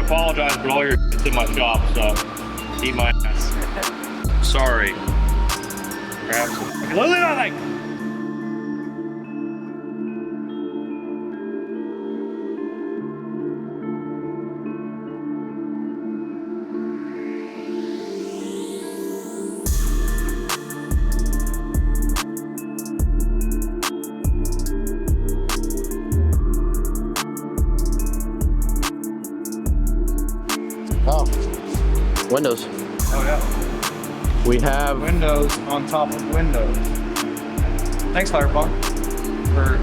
apologize, but all your shit's in my shop, so eat my ass. Sorry. Grab some. Literally nothing! Oh, windows. Oh yeah. We have Windows on top of windows. Thanks, Fireball, for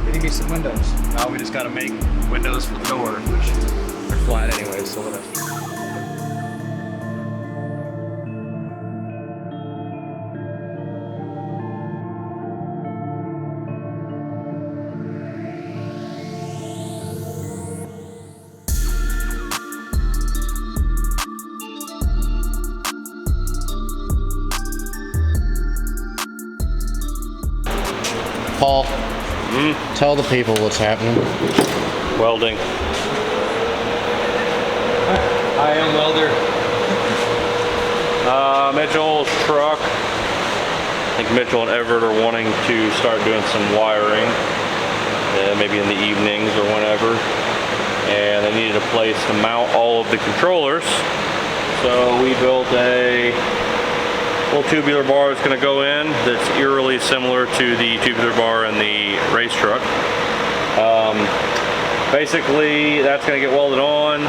getting me some windows. Now we just gotta make windows for the door, which are flat anyway, so whatever. Paul. Tell the people what's happening. Welding. I am welder. Mitchell's truck. I think Mitchell and Everett are wanting to start doing some wiring, maybe in the evenings or whenever. And they needed a place to mount all of the controllers. So we built a little tubular bar that's going to go in that's eerily similar to the tubular bar in the race truck. Basically, that's going to get welded on,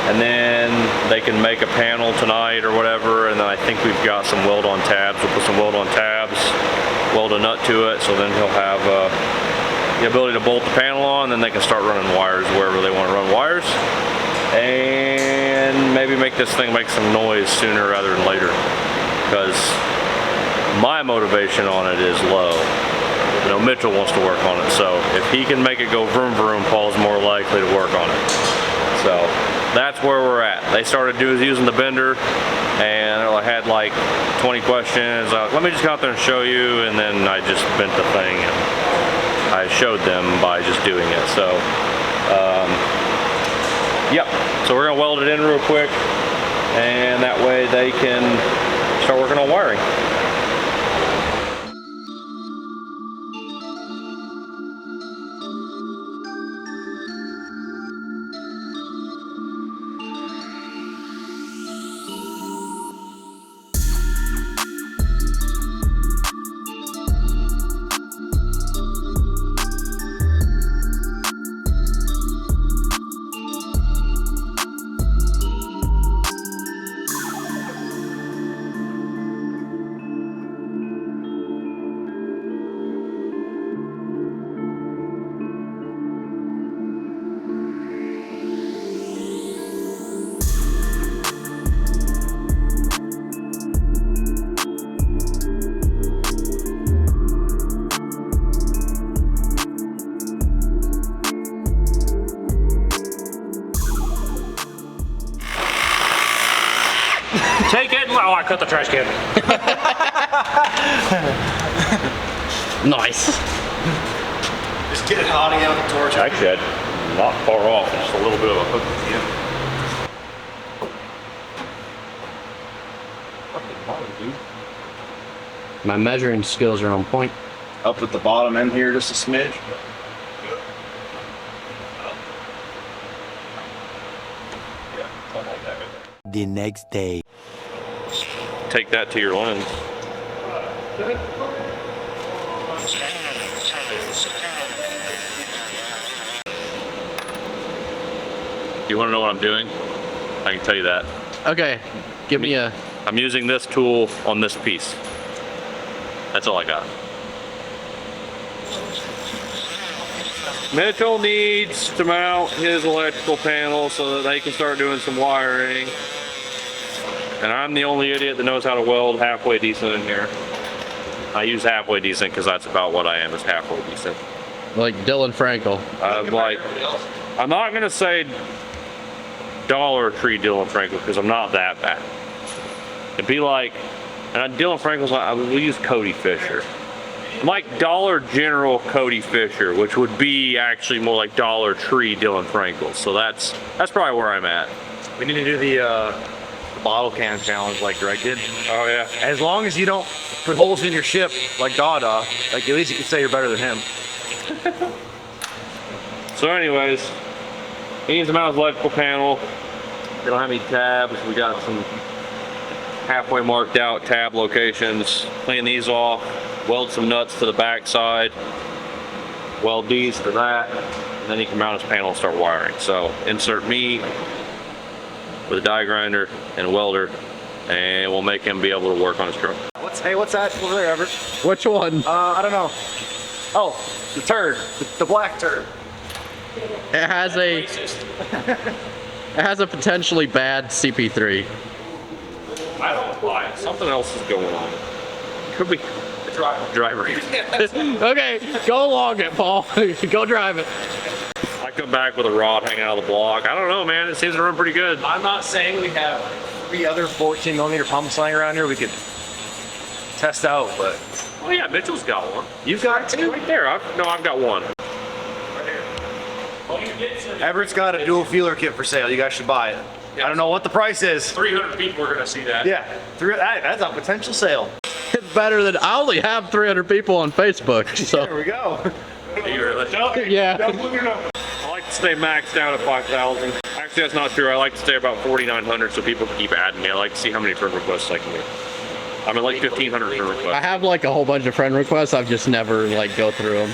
and then they can make a panel tonight or whatever, and then I think we've got some weld-on tabs. We'll put some weld-on tabs, weld a nut to it, so then he'll have the ability to bolt the panel on, and then they can start running wires wherever they want to run wires, and maybe make this thing make some noise sooner rather than later, because my motivation on it is low. You know, Mitchell wants to work on it, so if he can make it go vroom vroom, Paul's more likely to work on it. So that's where we're at. They started using the bender, and I had like 20 questions. Let me just go out there and show you, and then I just bent the thing and I showed them by just doing it. So yep, so we're gonna weld it in real quick, and that way they can start working on wiring. Take it. Oh, I cut the trash can. Nice. Just get it hot again with the torch. Actually, I'm not far off. Just a little bit of a hook at the end. My measuring skills are on point. Up at the bottom end here, just a smidge. The next day. Take that to your lens. You want to know what I'm doing? I can tell you that. Okay, give me a... I'm using this tool on this piece. That's all I got. Mitchell needs to mount his electrical panel so that they can start doing some wiring. And I'm the only idiot that knows how to weld halfway decent in here. I use halfway decent because that's about what I am, is halfway decent. Like Dylan Frankel. I'm not gonna say Dollar Tree Dylan Frankel because I'm not that bad. It'd be like, and Dylan Frankel's like, we'll use Cody Fisher. like Dollar General Cody Fisher, which would be actually more like Dollar Tree Dylan Frankel. So that's probably where I'm at. We need to do the bottle can challenge like Greg did. Oh yeah. As long as you don't put holes in your ship like Dada, like at least you can say you're better than him. So anyways, he needs to mount his electrical panel. They don't have any tabs. We got some halfway marked out tab locations. Clean these off, weld some nuts to the back side, weld these to that, and then he can mount his panel and start wiring. So insert me with a die grinder and a welder, and we'll make him be able to work on his truck. What's that over there, Everett? Which one? I don't know. Oh, the turd, the black turd. It has a potentially bad CP3. I don't buy it. Something else is going on. Could be the driver. Okay, go along it, Paul. Go drive it. I come back with a rod hanging out of the block. I don't know, man. It seems to run pretty good. I'm not saying we have 3 other 14mm pumps lying around here we could test out, but Oh yeah, Mitchell's got one. you've got 2. Right there. I've got one. Everett's got a dual feeler kit for sale. You guys should buy it. I don't know what the price is. 300 people are gonna see that. Yeah, that's a potential sale. It's better than I only have 300 people on Facebook. So There we go. You really? yeah. I like to stay maxed out at 5,000. Actually, that's not true. I like to stay about 4,900 so people keep adding me. I like to see how many friend requests I can get. I'm at like 1,500 friend I requests. have like a whole bunch of friend requests. I've just never like go through them.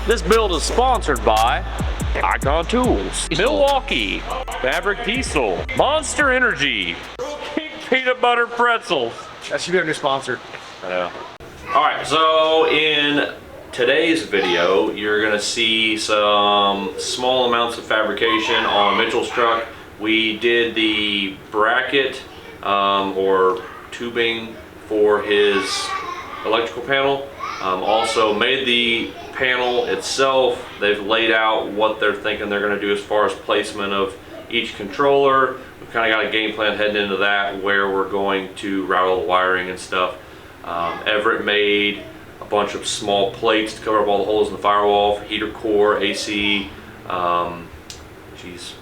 This build is sponsored by Icon Tools, Milwaukee, Maverick Diesel, Monster Energy, Pink Peanut Butter Pretzels. That should be our new sponsor. I know. All right, so in today's video, you're gonna see some small amounts of fabrication on Mitchell's truck. We did the bracket or tubing for his electrical panel. Also made the panel itself. They've laid out what they're thinking they're gonna do as far as placement of each controller. We've kind of got a game plan heading into that, where we're going to route all the wiring and stuff. Everett made a bunch of small plates to cover up all the holes in the firewall, heater core, AC,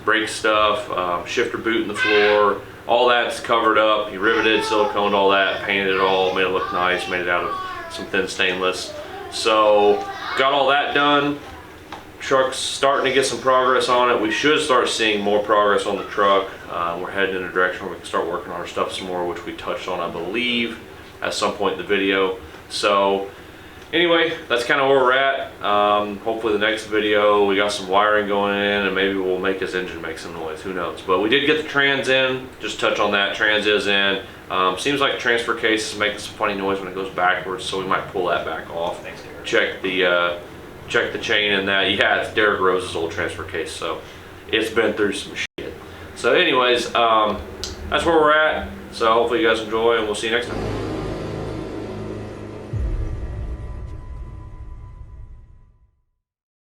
brake stuff, shifter boot in the floor. All that's covered up. He riveted, siliconed all that, painted it all, made it look nice, made it out of some thin stainless. So got all that done. Truck's starting to get some progress on it. We should start seeing more progress on the truck. We're heading in a direction where we can start working on our stuff some more, which we touched on, I believe, at some point in the video. So anyway, that's kind of where we're at. Hopefully the next video, we got some wiring going in and maybe we'll make his engine make some noise, who knows. But we did get the trans in, just touch on that, trans is in. Seems like the transfer case is making some funny noise when it goes backwards, so we might pull that back off. Thanks, Derek. Check the chain in that. Yeah, it's Derek Rose's old transfer case, so it's been through some shit. So anyways, that's where we're at. So hopefully you guys enjoy and we'll see you next time.